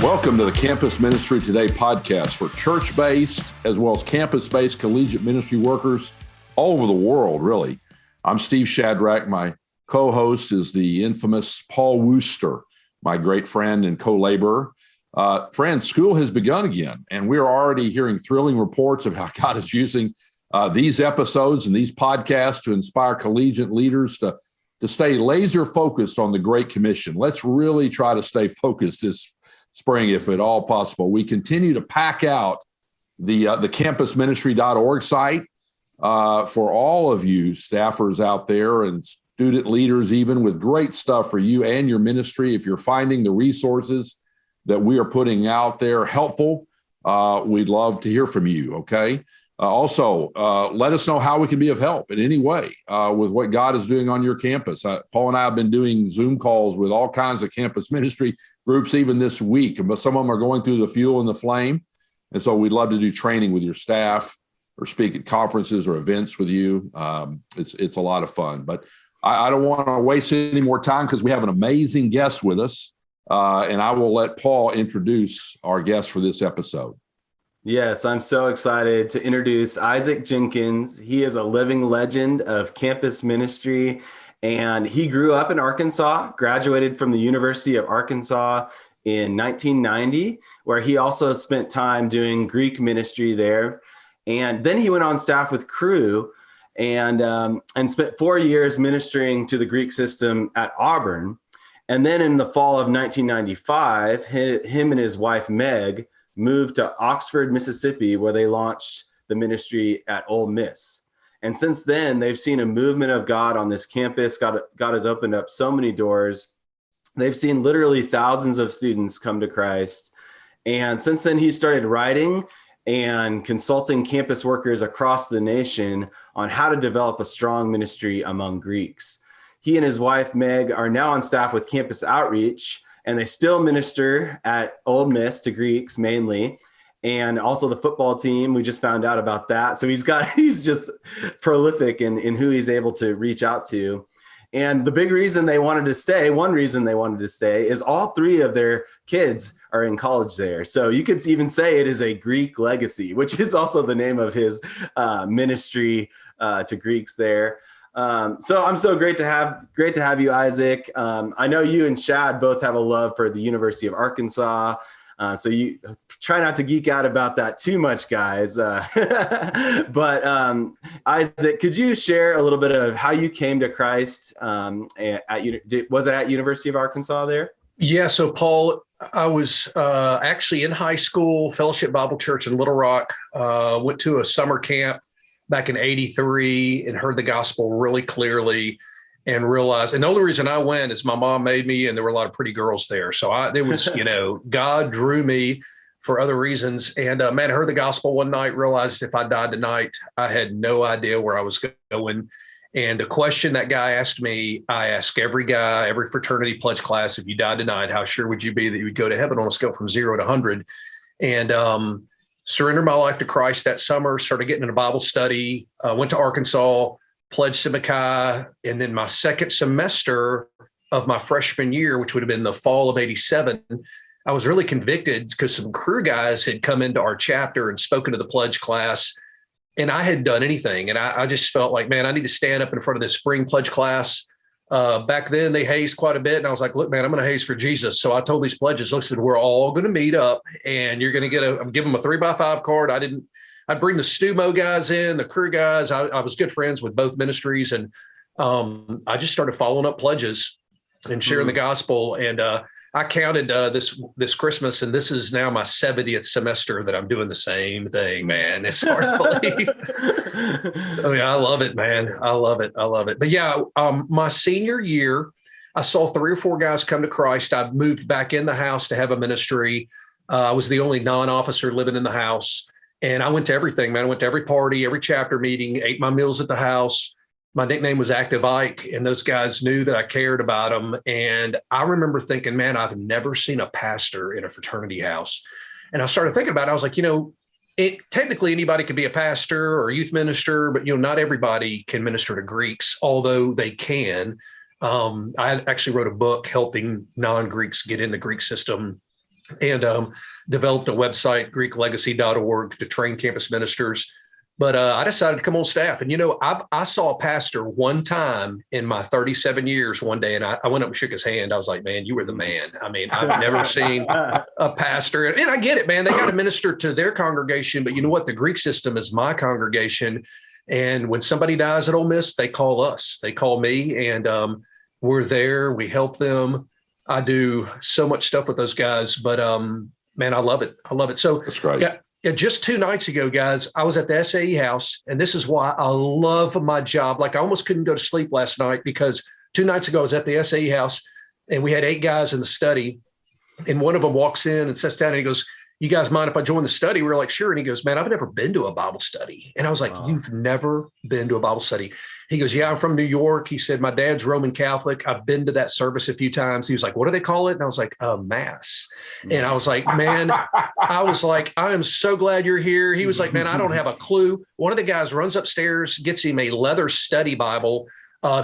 Welcome to the Campus Ministry Today podcast for church-based as well as campus-based collegiate ministry workers all over the world, really. I'm Steve Shadrach. My co-host is the infamous Paul Wooster, my great friend and co-laborer. Friends, school has begun again, and we are already hearing thrilling reports of how God is using these episodes and these podcasts to inspire collegiate leaders to stay laser focused on the Great Commission. Let's really try to stay focused this spring, if at all possible. We continue to pack out the campusministry.org site for all of you staffers out there and student leaders, even, with great stuff for you and your ministry. If you're finding the resources that we are putting out there helpful, we'd love to hear from you, okay? Also, let us know how we can be of help in any way with what God is doing on your campus. Paul and I have been doing Zoom calls with all kinds of campus ministry groups even this week, but some of them are going through the fuel and the flame. And so we'd love to do training with your staff or speak at conferences or events with you. It's a lot of fun, but I don't want to waste any more time because we have an amazing guest with us. And I will let Paul introduce our guest for this episode. Yes, I'm so excited to introduce Isaac Jenkins. He is a living legend of campus ministry, and he grew up in Arkansas, graduated from the University of Arkansas in 1990, where he also spent time doing Greek ministry there. And then he went on staff with Cru and spent 4 years ministering to the Greek system at Auburn. And then in the fall of 1995, him and his wife, Meg, moved to Oxford, Mississippi, where they launched the ministry at Ole Miss. And since then, they've seen a movement of God on this campus. God has opened up so many doors. They've seen literally thousands of students come to Christ. And since then, he started writing and consulting campus workers across the nation on how to develop a strong ministry among Greeks. He and his wife, Meg, are now on staff with Campus Outreach, and they still minister at Ole Miss to Greeks mainly, and also the football team. We just found out about that. So he's just prolific in who he's able to reach out to. And the big reason they wanted to stay, one reason they wanted to stay, is all three of their kids are in college there. So you could even say it is a Greek legacy, which is also the name of his ministry to Greeks there. So I'm so great to have you, Isaac. I know you and Shad both have a love for the University of Arkansas. So you try not to geek out about that too much, guys. But Isaac, could you share a little bit of how you came to Christ? Was it at University of Arkansas there? Yeah. So Paul, I was actually in high school, Fellowship Bible Church in Little Rock, went to a summer camp back in '83 and heard the gospel really clearly and realized, and the only reason I went is my mom made me, and there were a lot of pretty girls there. So there was, God drew me for other reasons. And I heard the gospel one night, realized if I died tonight, I had no idea where I was going. And the question that guy asked me, I ask every guy, every fraternity pledge class, if you died tonight, how sure would you be that you would go to heaven on a scale from 0 to 100? And, surrendered my life to Christ that summer, started getting into Bible study, went to Arkansas, pledged Sigma Chi, and then my second semester of my freshman year, which would have been the fall of '87, I was really convicted because some Cru guys had come into our chapter and spoken to the pledge class, and I hadn't done anything. And I just felt like, man, I need to stand up in front of this spring pledge class. Back then they hazed quite a bit. And I was like, look, man, I'm going to haze for Jesus. So I told these pledges, listen, we're all going to meet up and you're going to get I'm giving them a 3x5 card. I'd bring the STUMO guys in, the Cru guys. I was good friends with both ministries. And I just started following up pledges and sharing the gospel. And I counted this Christmas, and this is now my 70th semester that I'm doing the same thing, man. It's hard to believe. I love it, man. I love it. But yeah, my senior year, I saw 3 or 4 guys come to Christ. I moved back in the house to have a ministry. I was the only non-officer living in the house. And I went to everything, man. I went to every party, every chapter meeting, ate my meals at the house. My nickname was Active Ike, and those guys knew that I cared about them. And I remember thinking, man, I've never seen a pastor in a fraternity house. And I started thinking about it. I was like, technically anybody can be a pastor or a youth minister, but not everybody can minister to Greeks, although they can. I actually wrote a book helping non-Greeks get in the Greek system and developed a website, GreekLegacy.org, to train campus ministers. But I decided to come on staff. And, I saw a pastor one time in my 37 years one day, and I went up and shook his hand. I was like, man, you were the man. I mean, I've never seen a pastor. And I get it, man. They got to minister to their congregation. But you know what? The Greek system is my congregation. And when somebody dies at Ole Miss, they call us. They call me, and we're there. We help them. I do so much stuff with those guys. But, man, I love it. I love it. So that's great. Yeah, just 2 nights ago, guys, I was at the SAE house, and this is why I love my job. Like, I almost couldn't go to sleep last night because 2 nights ago I was at the SAE house, and we had 8 guys in the study, and one of them walks in and sits down, and he goes, "You guys mind if I join the study?" We were like, "Sure." And he goes, "Man, I've never been to a Bible study." And I was like, Wow. "You've never been to a Bible study?" He goes, "Yeah, I'm from New York." He said, "My dad's Roman Catholic. I've been to that service a few times." He was like, "What do they call it?" And I was like, "Mass." And I was like, "Man," I was like, "I am so glad you're here." He was like, "Man, I don't have a clue." One of the guys runs upstairs, gets him a leather study Bible.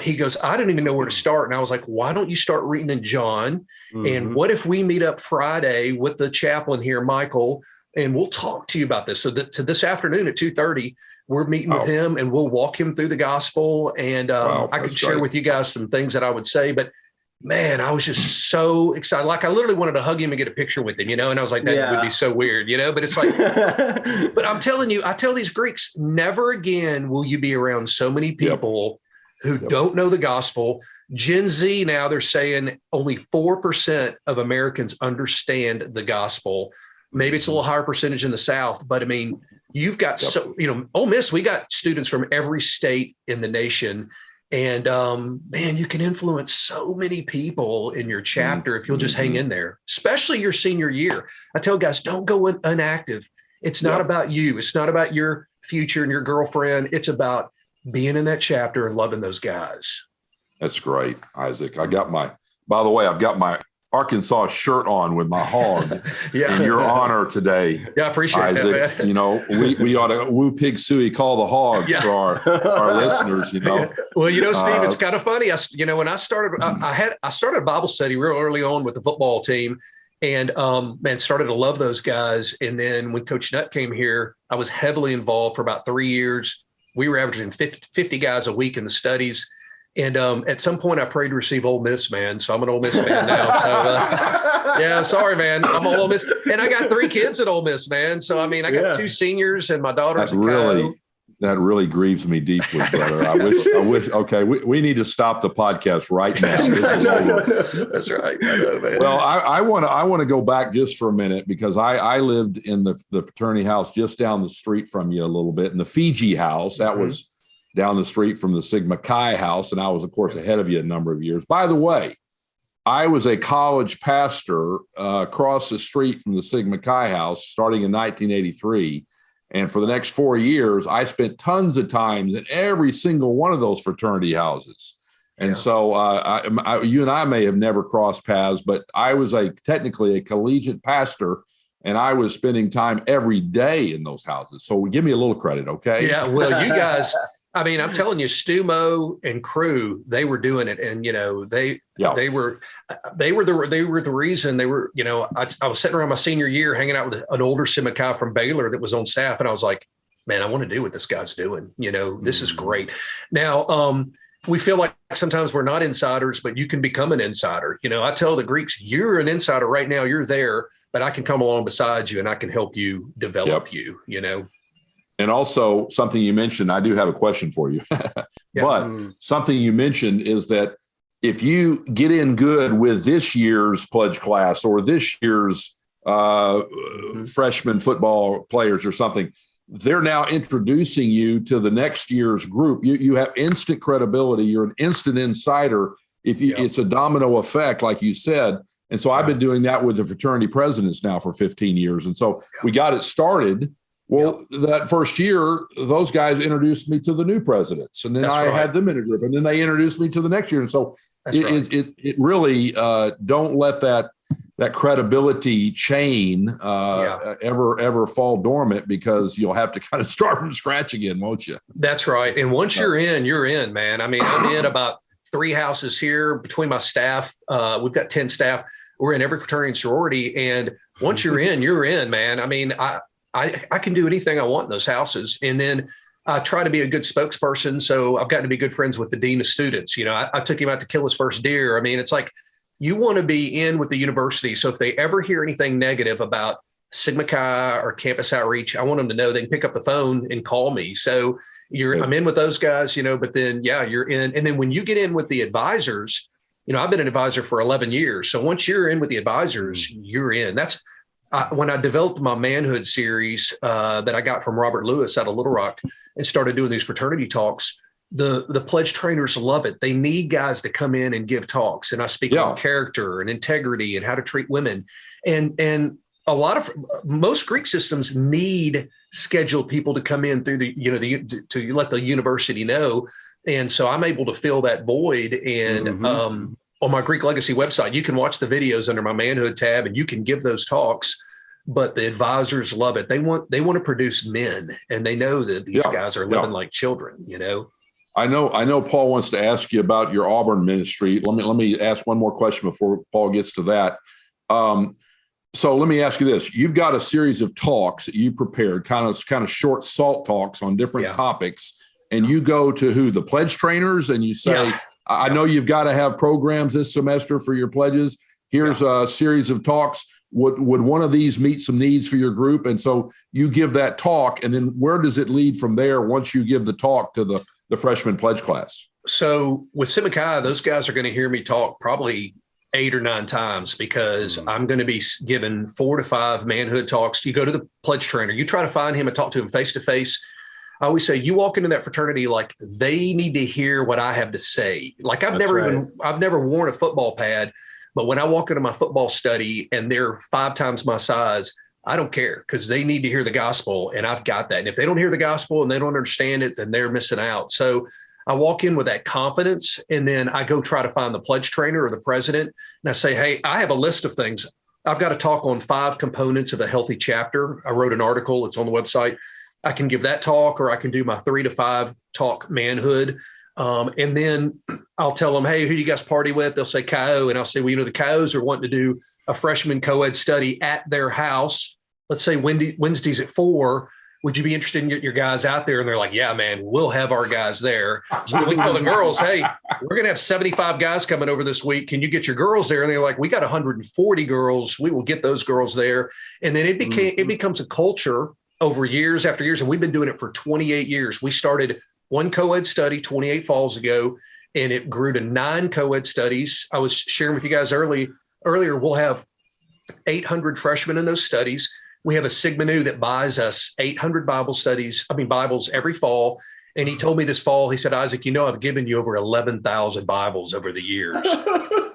He goes, "I didn't even know where to start." And I was like, "Why don't you start reading in John? And what if we meet up Friday with the chaplain here, Michael, and we'll talk to you about this." So to this afternoon at 2:30, we're meeting with him, and we'll walk him through the gospel. And I could share with you guys some things that I would say, but man, I was just so excited. Like, I literally wanted to hug him and get a picture with him, and I was like, that would be so weird, but it's like, but I'm telling you, I tell these Greeks, never again will you be around so many people who don't know the gospel. Gen Z now, they're saying only 4% of Americans understand the gospel. Maybe it's a little higher percentage in the South, but I mean, you've got Ole Miss, we got students from every state in the nation. And man, you can influence so many people in your chapter if you'll just hang in there, especially your senior year. I tell guys, don't go inactive. It's not about you. It's not about your future and your girlfriend. It's about being in that chapter and loving those guys. That's great, Isaac. By the way, I've got my Arkansas shirt on with my hog in your honor today. Yeah, I appreciate Isaac. that, man. We ought to woo pig suey, call the hogs for our listeners, Well, Steve, it's kind of funny. When I started, I started a Bible study real early on with the football team, and man, started to love those guys. And then when Coach Nutt came here, I was heavily involved for about 3 years. We were averaging 50 guys a week in the studies. And at some point, I prayed to receive Ole Miss, man. So I'm an Ole Miss fan now. So, yeah, sorry, man. I'm Ole Miss. And I got 3 kids at Ole Miss, man. So, I mean, I got 2 seniors and my daughter's That really grieves me deeply, brother. I wish. Okay, we need to stop the podcast right now. This is over. That's right. I know, man. Well, I want to go back just for a minute because I lived in the fraternity house just down the street from you a little bit, in the Fiji house. That was down the street from the Sigma Chi house, and I was, of course, ahead of you a number of years. By the way, I was a college pastor across the street from the Sigma Chi house starting in 1983. And for the next 4 years, I spent tons of times in every single one of those fraternity houses. And so you and I may have never crossed paths, but I was technically a collegiate pastor, and I was spending time every day in those houses. So give me a little credit, okay? Yeah, well, you guys, I mean, I'm telling you, Stu Mo and crew, they were doing it. And, they were the reason they were, I was sitting around my senior year hanging out with an older Sigma Chi from Baylor that was on staff. And I was like, man, I want to do what this guy's doing. This is great. Now, we feel like sometimes we're not insiders, but you can become an insider. I tell the Greeks, you're an insider right now. You're there, but I can come along beside you and I can help you develop you. And also something you mentioned, I do have a question for you, but something you mentioned is that if you get in good with this year's pledge class or this year's freshman football players or something, they're now introducing you to the next year's group. You have instant credibility. You're an instant insider. It's a domino effect, like you said. And so I've been doing that with the fraternity presidents now for 15 years. And so we got it started. Well, that first year, those guys introduced me to the new presidents, and then I had them in a group, and then they introduced me to the next year. And so it really don't let that credibility chain ever fall dormant, because you'll have to kind of start from scratch again, won't you? That's right. And once you're in, man. I mean, I'm in about 3 houses here between my staff. We've got 10 staff. we're in every fraternity and sorority. And once you're in, man. I mean, I can do anything I want in those houses. And then I try to be a good spokesperson. So I've gotten to be good friends with the dean of students. You know, I took him out to kill his first deer. I mean, it's like, you want to be in with the university. So if they ever hear anything negative about Sigma Chi or campus outreach, I want them to know they can pick up the phone and call me. So I'm in with those guys, you know, but then, yeah, you're in. And then when you get in with the advisors, you know, I've been an advisor for 11 years. So once you're in with the advisors, you're in. That's when I developed my manhood series that I got from Robert Lewis out of Little Rock and started doing these fraternity talks. The pledge trainers love it. They need guys to come in and give talks. And I speak on character and integrity and how to treat women. And most Greek systems need scheduled people to come in through to let the university know. And so I'm able to fill that void. And on my Greek Legacy website, you can watch the videos under my manhood tab and you can give those talks. But the advisors love it. They want to produce men, and they know that these guys are living like children, you know. I know Paul wants to ask you about your Auburn ministry. Let me ask one more question before Paul gets to that. So let me ask you this. You've got a series of talks that you prepared, kind of short salt talks on different topics. And you go to who? The pledge trainers, and you say, I know you've got to have programs this semester for your pledges. Here's a series of talks. Would one of these meet some needs for your group? And so you give that talk, and then where does it lead from there once you give the talk to the freshman pledge class? So with Sigma Chi, those guys are going to hear me talk probably 8 or 9 times because I'm going to be given 4 to 5 manhood talks. You go to the pledge trainer, you try to find him and talk to him face to face. I always say, you walk into that fraternity like they need to hear what I have to say. Like I've never worn a football pad, but when I walk into my football study and they're 5 times my size, I don't care because they need to hear the gospel, and I've got that. And if they don't hear the gospel and they don't understand it, then they're missing out. So I walk in with that confidence, and then I go try to find the pledge trainer or the president, and I say, hey, I have a list of things. I've got to talk on 5 components of a healthy chapter. I wrote an article. It's on the website. I can give that talk, or I can do my 3 to 5 talk manhood. And then I'll tell them, hey, who do you guys party with? They'll say Chi-O. And I'll say, well, you know, the Chi-Os are wanting to do a freshman co-ed study at their house. Let's say Wednesdays at 4. Would you be interested in getting your guys out there? And they're like, yeah, man, we'll have our guys there. So we tell the girls, hey, we're going to have 75 guys coming over this week. Can you get your girls there? And they're like, we got 140 girls. We will get those girls there. And then it becomes a culture over years after years. And we've been doing it for 28 years. We started one co-ed study 28 falls ago, and it grew to 9 co-ed studies. I was sharing with you guys earlier, we'll have 800 freshmen in those studies. We have a Sigma Nu that buys us 800 Bibles every fall. And he told me this fall, he said, Isaac, you know, I've given you over 11,000 Bibles over the years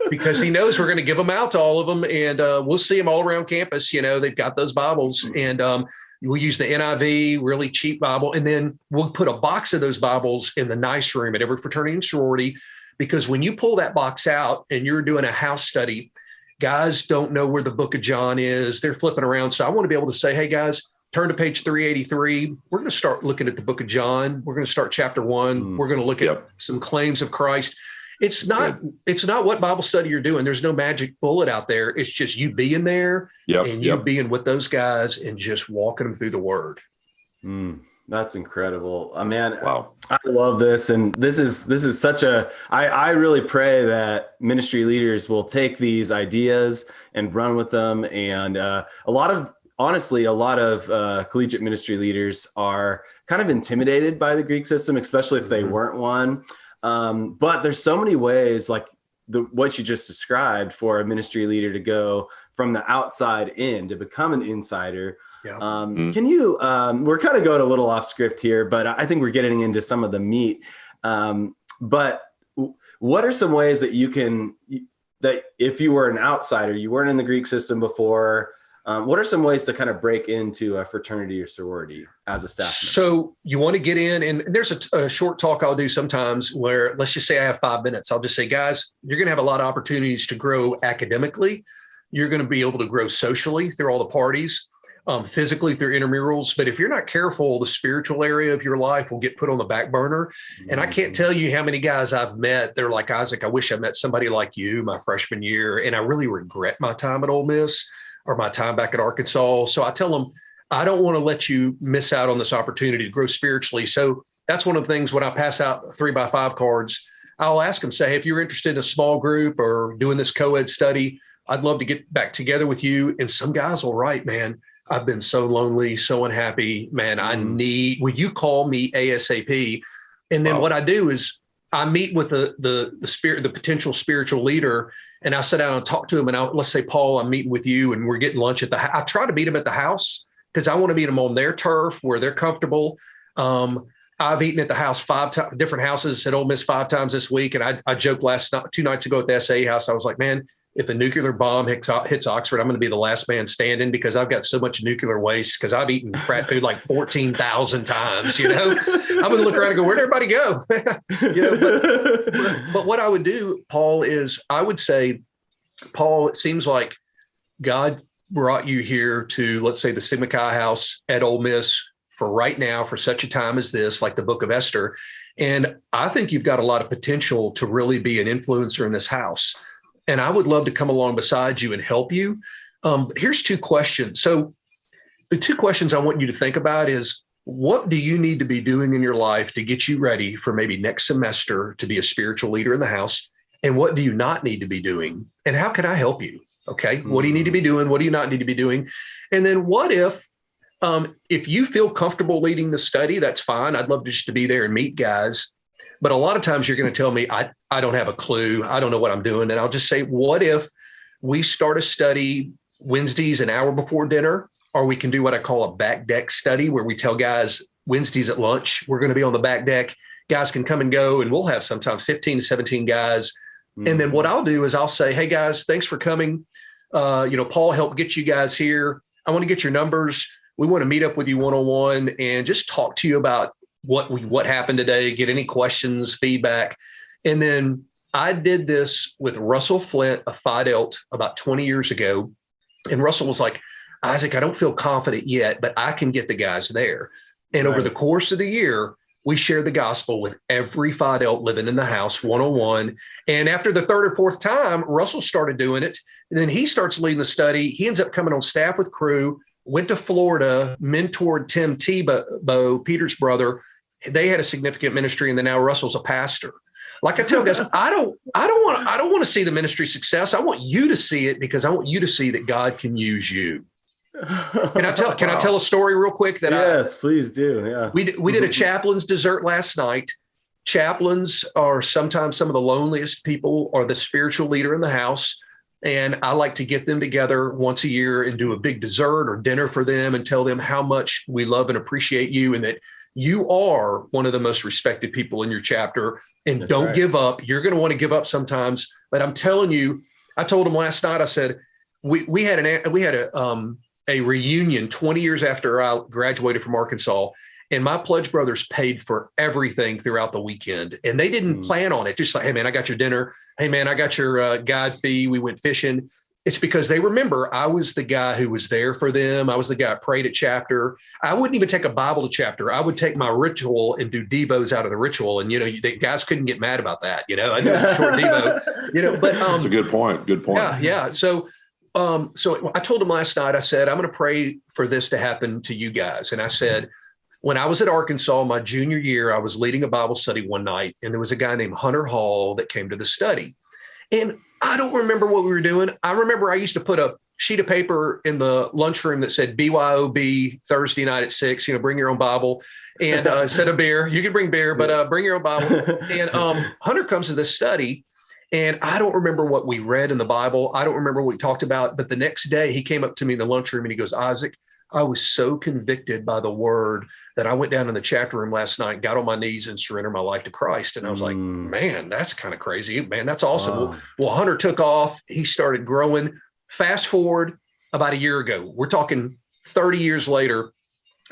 because he knows we're going to give them out to all of them. And we'll see them all around campus. You know, they've got those Bibles, and we'll use the NIV, really cheap Bible. And then we'll put a box of those Bibles in the nice room at every fraternity and sorority, because when you pull that box out and you're doing a house study, guys don't know where the book of John is. They're flipping around. So I want to be able to say, hey, guys, turn to page 383. We're going to start looking at the book of John. We're going to start chapter 1. We're going to look at some claims of Christ. It's not what Bible study you're doing. There's no magic bullet out there. It's just you being there and you being with those guys and just walking them through the word. That's incredible. Man, wow. I love this. And this is such I really pray that ministry leaders will take these ideas and run with them. And a lot of collegiate ministry leaders are kind of intimidated by the Greek system, especially if they weren't one. But there's so many ways, like what you just described, for a ministry leader to go from the outside in to become an insider. Can you, we're kind of going a little off script here, but I think we're getting into some of the meat. But what are some ways that if you were an outsider, you weren't in the Greek system before, what are some ways to kind of break into a fraternity or sorority as a staff member? So you want to get in, and there's a short talk I'll do sometimes where, let's just say I have 5 minutes. I'll just say, guys, you're going to have a lot of opportunities to grow academically. You're going to be able to grow socially through all the parties. physically through intramurals. But if you're not careful, the spiritual area of your life will get put on the back burner. And I can't tell you how many guys I've met. They're like, Isaac, I wish I met somebody like you my freshman year. And I really regret my time at Ole Miss or my time back at Arkansas. So I tell them, I don't want to let you miss out on this opportunity to grow spiritually. So that's one of the things when I pass out 3x5 cards, I'll ask them, say, hey, if you're interested in a small group or doing this co-ed study, I'd love to get back together with you. And some guys will write, man, I've been so lonely, so unhappy, man, will you call me ASAP? And then what I do is I meet with the potential spiritual leader, and I sit down and talk to him. And let's say, Paul, I'm meeting with you and we're getting lunch I try to meet him at the house because I want to meet them on their turf where they're comfortable. I've eaten at the house different houses at Ole Miss 5 times this week. And I joked 2 nights ago at the SA house, I was like, man, if a nuclear bomb hits Oxford, I'm going to be the last man standing because I've got so much nuclear waste because I've eaten frat food like 14,000 times, I'm going to look around and go, where'd everybody go? But what I would do, Paul, is I would say, Paul, it seems like God brought you here to, let's say, the Sigma Chi house at Ole Miss for right now, for such a time as this, like the book of Esther. And I think you've got a lot of potential to really be an influencer in this house. And I would love to come along beside you and help you. Here's 2 questions. So the 2 questions I want you to think about is, what do you need to be doing in your life to get you ready for maybe next semester to be a spiritual leader in the house? And what do you not need to be doing? And how can I help you? Okay. What do you need to be doing? What do you not need to be doing? And then what if you feel comfortable leading the study, that's fine. I'd love just to be there and meet guys. But a lot of times you're going to tell me, I don't have a clue. I don't know what I'm doing. And I'll just say, what if we start a study Wednesdays an hour before dinner, or we can do what I call a back deck study where we tell guys Wednesdays at lunch, we're going to be on the back deck. Guys can come and go, and we'll have sometimes 15 to 17 guys. And then what I'll do is I'll say, hey guys, thanks for coming. Paul helped get you guys here. I want to get your numbers. We want to meet up with you one-on-one and just talk to you about what happened today, get any questions, feedback. And then I did this with Russell Flint of Phi Delta about 20 years ago. And Russell was like, Isaac, I don't feel confident yet, but I can get the guys there. And over the course of the year, we shared the gospel with every Phi Delta living in the house one-on-one. And after the 3rd or 4th time, Russell started doing it. And then he starts leading the study. He ends up coming on staff with crew, went to Florida, mentored Tim Tebow, Peter's brother. They had a significant ministry, and then now Russell's a pastor. Like I tell guys, I don't want to see the ministry success. I want you to see it because I want you to see that God can use you. Can I tell a story real quick? Yes, please do. Yeah. We did a chaplain's dessert last night. Chaplains are sometimes some of the loneliest people or the spiritual leader in the house. And I like to get them together once a year and do a big dessert or dinner for them and tell them how much we love and appreciate you and that you are one of the most respected people in your chapter. And don't give up. You're going to want to give up sometimes. But I'm telling you, I told them last night, I said, we had a reunion 20 years after I graduated from Arkansas. And my Pledge brothers paid for everything throughout the weekend. And they didn't plan on it. Just like, hey, man, I got your dinner. Hey, man, I got your guide fee. We went fishing. It's because they remember I was the guy who was there for them. I was the guy who prayed at chapter. I wouldn't even take a Bible to chapter. I would take my ritual and do devos out of the ritual. And, the guys couldn't get mad about that. I did a short devo, but that's a good point. Good point. Yeah. So I told them last night, I said, I'm going to pray for this to happen to you guys. And I said, when I was at Arkansas, my junior year, I was leading a Bible study one night, and there was a guy named Hunter Hall that came to the study. And I don't remember what we were doing. I remember I used to put a sheet of paper in the lunchroom that said BYOB Thursday night at 6, bring your own Bible. And instead of beer, you can bring beer, but bring your own Bible. And Hunter comes to this study, and I don't remember what we read in the Bible. I don't remember what we talked about. But the next day, he came up to me in the lunchroom, and he goes, Isaac, I was so convicted by the word that I went down in the chapter room last night, got on my knees and surrendered my life to Christ. And I was like, man, that's kind of crazy. Man, that's awesome. Wow. Well, Hunter took off. He started growing. Fast forward about a year ago. We're talking 30 years later.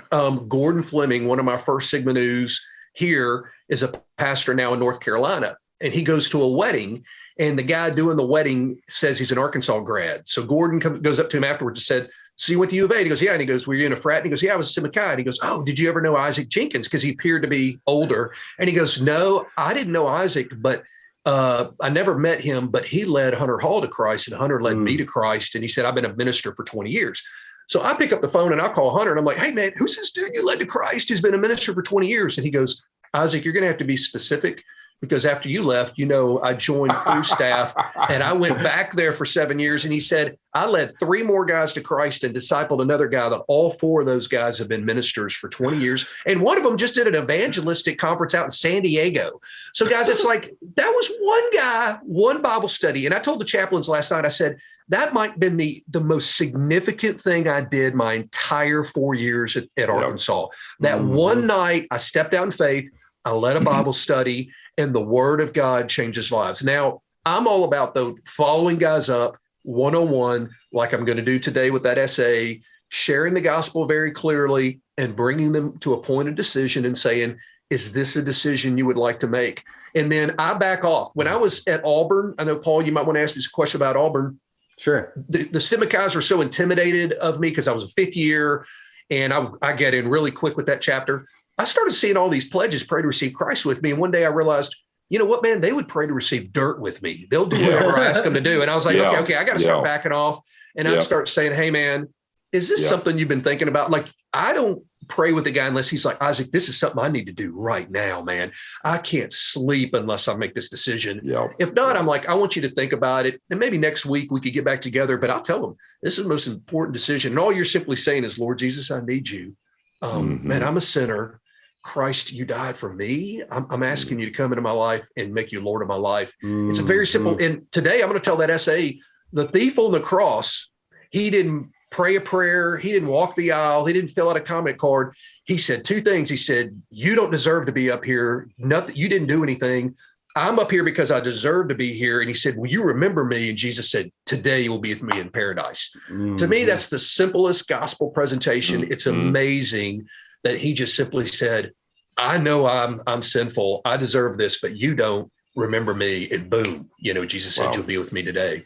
Gordon Fleming, one of my first Sigma News here, is a pastor now in North Carolina. and he goes to a wedding, and the guy doing the wedding says he's an Arkansas grad. So Gordon goes up to him afterwards and said, so you went to U of A? And he goes, yeah. And he goes, were you in a frat? And he goes, yeah, I was a Sigma Chi. And he goes, oh, did you ever know Isaac Jenkins? Because he appeared to be older. And he goes, no, I didn't know Isaac, but I never met him, but he led Hunter Hall to Christ, and Hunter led me to Christ. And he said, I've been a minister for 20 years. So I pick up the phone and I call Hunter, and I'm like, hey, man, who's this dude you led to Christ who's been a minister for 20 years? And he goes, Isaac, you're going to have to be specific, because after you left, I joined crew staff, and I went back there for 7 years. And he said, I led 3 more guys to Christ and discipled another guy, that all 4 of those guys have been ministers for 20 years. And one of them just did an evangelistic conference out in San Diego. So guys, it's like, that was one guy, one Bible study. And I told the chaplains last night, I said, that might have been the most significant thing I did my entire 4 years at Arkansas. That one night I stepped out in faith, I led a Bible study, and the word of God changes lives. Now, I'm all about following guys up one-on-one, like I'm going to do today with that essay, sharing the gospel very clearly and bringing them to a point of decision and saying, is this a decision you would like to make? And then I back off. When I was at Auburn, I know, Paul, you might want to ask me some question about Auburn. Sure. The Sigma Chi's were so intimidated of me because I was a 5th year, and I get in really quick with that chapter. I started seeing all these pledges, pray to receive Christ with me. And one day I realized, you know what, man, they would pray to receive dirt with me. They'll do whatever I ask them to do. And I was like, okay, I got to start backing off. And I'd start saying, hey, man, is this something you've been thinking about? Like, I don't pray with the guy unless he's like, Isaac, this is something I need to do right now, man. I can't sleep unless I make this decision. If not, I'm like, I want you to think about it. And maybe next week we could get back together. But I'll tell them, this is the most important decision. And all you're simply saying is, Lord Jesus, I need you. Man, I'm a sinner. Christ, you died for me. I'm asking you to come into my life and make you Lord of my life. It's a very simple. And today I'm going to tell that essay, the thief on the cross, he didn't pray a prayer. He didn't walk the aisle. He didn't fill out a comment card. He said 2 things. He said, you don't deserve to be up here. Nothing. You didn't do anything. I'm up here because I deserve to be here. And he said, will you remember me? And Jesus said, today you will be with me in paradise. To me, that's the simplest gospel presentation. It's amazing that he just simply said, I know I'm sinful. I deserve this, but you don't. Remember me. And boom, Jesus said, you'll be with me today.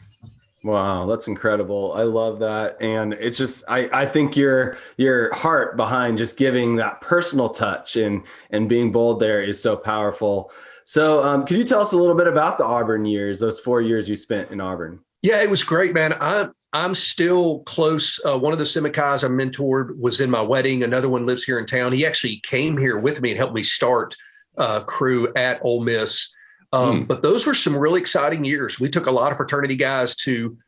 Wow, that's incredible. I love that. And it's just, I think your heart behind just giving that personal touch and being bold there is so powerful. So can you tell us a little bit about the Auburn years, those 4 years you spent in Auburn? Yeah, it was great, man. I'm still close. One of the Sigma Chi's I mentored was in my wedding. Another one lives here in town. He actually came here with me and helped me start crew at Ole Miss. But those were some really exciting years. We took a lot of fraternity guys to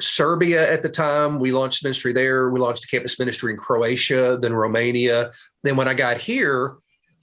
Serbia at the time. We launched ministry there. We launched a campus ministry in Croatia, then Romania. Then when I got here,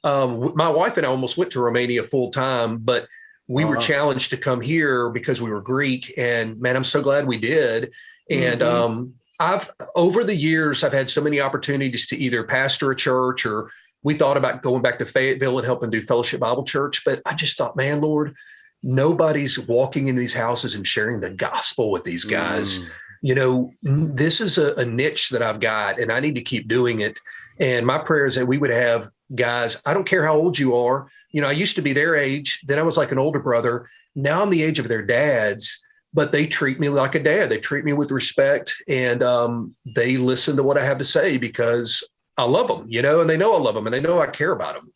my wife and I almost went to Romania full time, but we were challenged to come here because we were Greek, and man, I'm so glad we did. And over the years, I've had so many opportunities to either pastor a church, or we thought about going back to Fayetteville and helping do Fellowship Bible Church. But I just thought, man, Lord, nobody's walking in these houses and sharing the gospel with these guys. This is a niche that I've got, and I need to keep doing it. And my prayer is that we would have guys, I don't care how old you are. I used to be their age. Then I was like an older brother. Now I'm the age of their dads, but they treat me like a dad. They treat me with respect, and they listen to what I have to say because I love them, and they know I love them, and they know I care about them,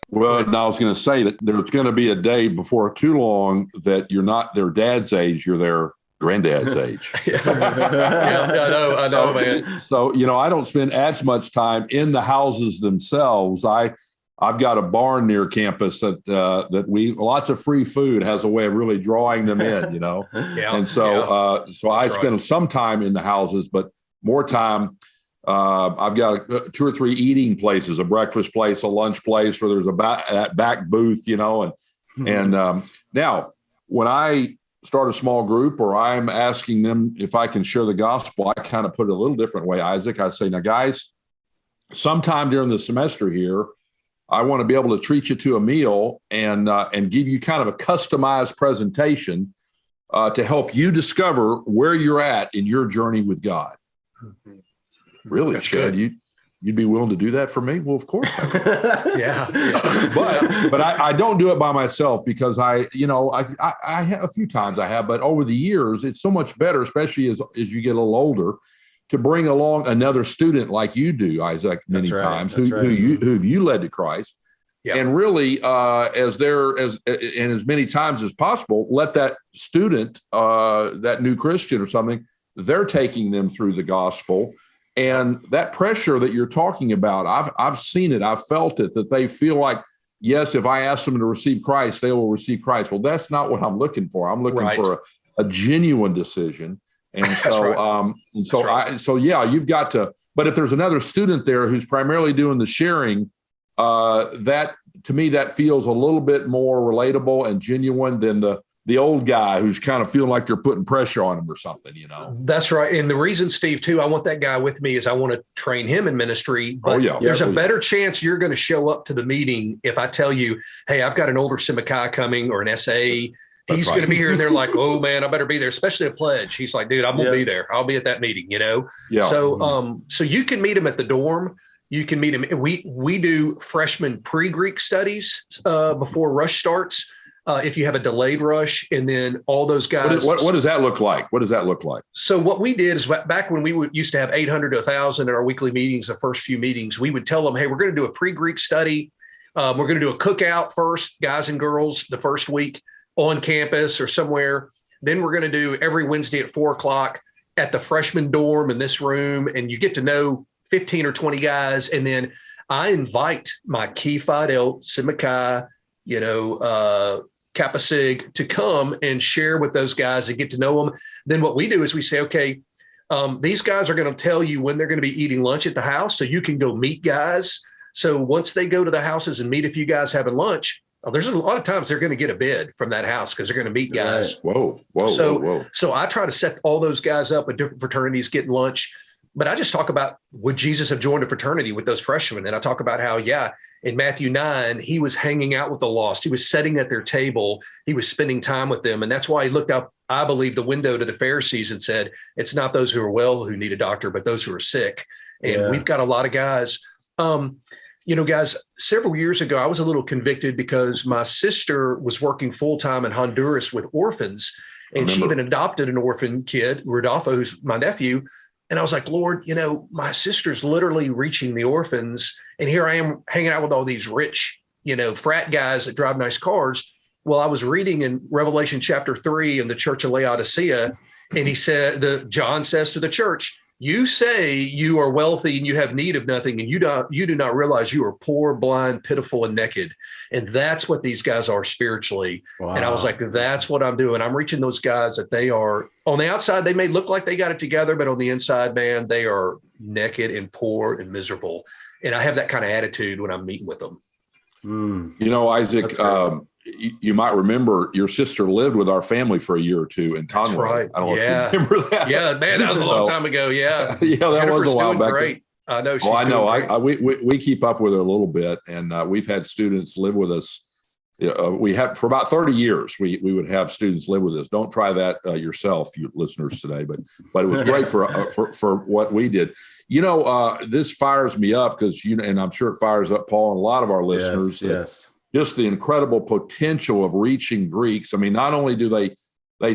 Well, and I was going to say that there's going to be a day before too long that you're not their dad's age, you're their granddad's age. I know, man. So, I don't spend as much time in the houses themselves. I've got a barn near campus that lots of free food has a way of really drawing them in, And so I spend some time in the houses, but more time. I've got 2 or 3 eating places, a breakfast place, a lunch place where there's a back booth, and now when I start a small group or I'm asking them if I can share the gospel, I kind of put it a little different way, Isaac. I say, now guys, sometime during the semester here, I want to be able to treat you to a meal and give you kind of a customized presentation to help you discover where you're at in your journey with God. Really, That's Chad, good. You'd be willing to do that for me? Well, of course I would. Yeah. But I don't do it by myself because I have a few times I have, but over the years, it's so much better, especially as you get a little older, to bring along another student like you do, Isaac, many times, who you led to Christ. Yeah. And really, as many times as possible, let that student, that new Christian or something, they're taking them through the gospel. And that pressure that you're talking about, I've seen it, I've felt it, that they feel like, yes, if I ask them to receive Christ, they will receive Christ. Well, that's not what I'm looking for. I'm looking for a genuine decision. And so, you've got to. But if there's another student there who's primarily doing the sharing, that to me that feels a little bit more relatable and genuine than the old guy who's kind of feeling like you're putting pressure on him or something, That's right. And the reason, Steve, too, I want that guy with me is I want to train him in ministry. But there's a better chance you're going to show up to the meeting if I tell you, hey, I've got an older Simikai coming or an SA. He's going to be here. And they're like, oh, man, I better be there, especially a pledge. He's like, dude, I'm going to be there. I'll be at that meeting, Yeah. So you can meet him at the dorm. You can meet him. We do freshman pre-Greek studies before rush starts. If you have a delayed rush, and then all those guys. What does that look like? So what we did is back when we used to have 800 to 1,000 at our weekly meetings, the first few meetings, we would tell them, hey, we're going to do a pre-Greek study. We're going to do a cookout first, guys and girls, the first week on campus or somewhere. Then we're going to do every Wednesday at 4:00 at the freshman dorm in this room. And you get to know 15 or 20 guys. And then I invite my Chi Phi Delta, Sigma Chi, Kappa Sig to come and share with those guys and get to know them. Then what we do is we say, okay, these guys are going to tell you when they're going to be eating lunch at the house, so you can go meet guys. So once they go to the houses and meet a few guys having lunch, there's a lot of times they're going to get a bid from that house because they're going to meet guys. Whoa. So I try to set all those guys up with different fraternities getting lunch. But I just talk about, would Jesus have joined a fraternity with those freshmen? And I talk about how, in Matthew 9, he was hanging out with the lost. He was sitting at their table. He was spending time with them. And that's why he looked out, I believe, the window to the Pharisees and said, it's not those who are well who need a doctor, but those who are sick. And we've got a lot of guys. Guys, several years ago, I was a little convicted because my sister was working full-time in Honduras with orphans. And she even adopted an orphan kid, Rodolfo, who's my nephew. And I was like, Lord, my sister's literally reaching the orphans. And here I am hanging out with all these rich, frat guys that drive nice cars. Well, I was reading in Revelation chapter 3 in the church of Laodicea. And he said, John says to the church, you say you are wealthy and you have need of nothing, and you do not realize you are poor, blind, pitiful, and naked. And that's what these guys are spiritually. Wow. And I was like, that's what I'm doing. I'm reaching those guys that they are on the outside. They may look like they got it together, but on the inside, man, they are naked and poor and miserable. And I have that kind of attitude when I'm meeting with them. Isaac, you might remember your sister lived with our family for a year or two in Conway. That's right. I don't know if you remember that. Yeah, man, that was a long time ago. Yeah. That Jennifer's was a while back. Great. I know. She's I know. We keep up with her a little bit, and we've had students live with us. We have for about 30 years. We would have students live with us. Don't try that yourself, you listeners today, but it was great for what we did. This fires me up because and I'm sure it fires up Paul and a lot of our listeners. Yes. Just the incredible potential of reaching Greeks. I mean, not only do they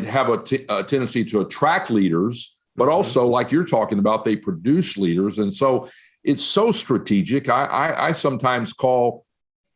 have a tendency to attract leaders, but also, like you're talking about, they produce leaders. And so it's so strategic. I sometimes call,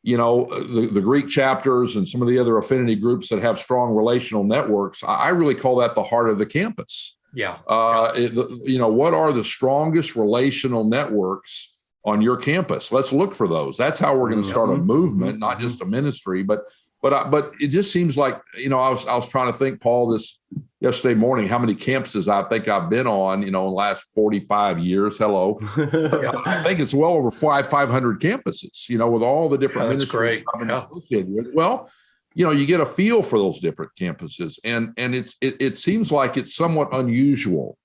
the Greek chapters and some of the other affinity groups that have strong relational networks, I really call that the heart of the campus. Yeah. What are the strongest relational networks on your campus? Let's look for those. That's how we're going to start a movement, not just a ministry. But it just seems like, I was trying to think, Paul, this yesterday morning, how many campuses I think I've been on, in the last 45 years. Hello. I think it's well over 500 campuses, with all the different ministries I've been associated with. Well, you get a feel for those different campuses, and it seems like it's somewhat unusual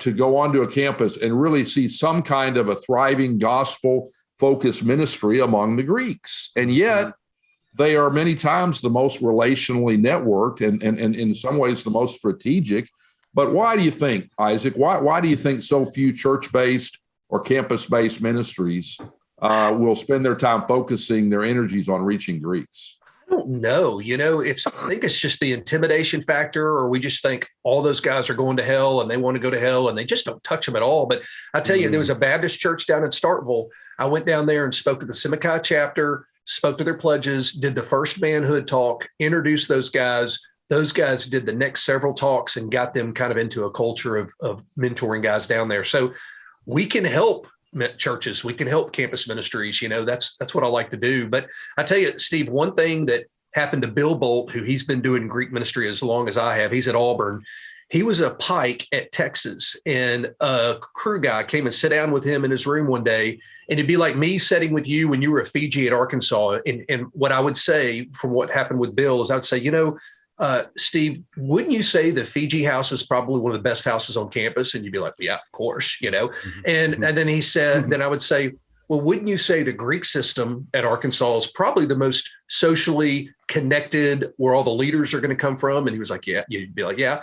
to go onto a campus and really see some kind of a thriving gospel-focused ministry among the Greeks. And yet they are many times the most relationally networked and in some ways the most strategic. But why do you think, Isaac, why do you think so few church-based or campus-based ministries will spend their time focusing their energies on reaching Greeks? I don't know. I think it's just the intimidation factor, or we just think all those guys are going to hell and they want to go to hell and they just don't touch them at all. But I tell you, there was a Baptist church down in Starkville. I went down there and spoke to the Simachai chapter, spoke to their pledges, did the first manhood talk, introduced those guys. Those guys did the next several talks and got them kind of into a culture of mentoring guys down there. So we can help churches, we can help campus ministries. That's what I like to do. But I tell you, Steve, one thing that happened to Bill Bolt, who he's been doing Greek ministry as long as I have, he's at Auburn. He was a pike at Texas, and a crew guy came and sat down with him in his room one day. And it'd be like me sitting with you when you were a Fiji at Arkansas. And what I would say from what happened with Bill is I would say, Steve, wouldn't you say the Fiji house is probably one of the best houses on campus? And you'd be like, yeah, of course, And then he said, then I would say, well, wouldn't you say the Greek system at Arkansas is probably the most socially connected, where all the leaders are going to come from? And he was like, yeah. You'd be like, yeah.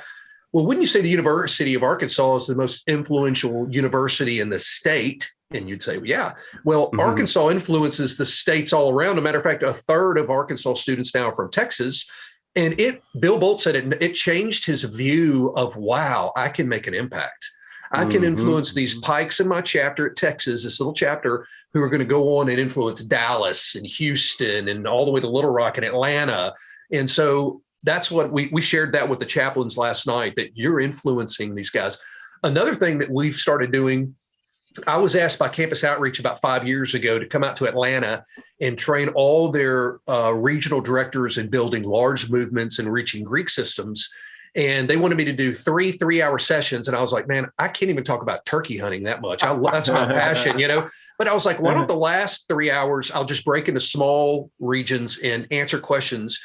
Well, wouldn't you say the University of Arkansas is the most influential university in the state? And you'd say, well, yeah. Well, Arkansas influences the states all around. As a matter of fact, a third of Arkansas students now are from Texas. And Bill Bolt said it changed his view of, wow, I can make an impact. I can influence these pikes in my chapter at Texas, this little chapter, who are going to go on and influence Dallas and Houston and all the way to Little Rock and Atlanta. And so that's what we shared that with the chaplains last night, that you're influencing these guys. Another thing that we've started doing, I was asked by Campus Outreach about 5 years ago to come out to Atlanta and train all their regional directors in building large movements and reaching Greek systems. And they wanted me to do 3-hour sessions. And I was like, man, I can't even talk about turkey hunting that much. That's my passion, But I was like, why don't the last 3 hours, I'll just break into small regions and answer questions.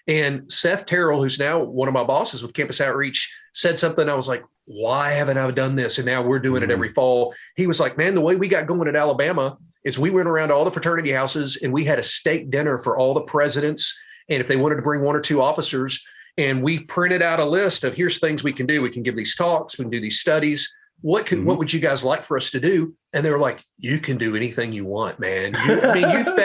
And Seth Terrell, who's now one of my bosses with Campus Outreach, said something. I was like, why haven't I done this? And now we're doing it every fall. He was like, man, the way we got going at Alabama is we went around to all the fraternity houses and we had a steak dinner for all the presidents. And if they wanted to bring 1 or 2 officers, and we printed out a list of here's things we can do. We can give these talks, we can do these studies. What would you guys like for us to do? And they were like, you can do anything you want, man.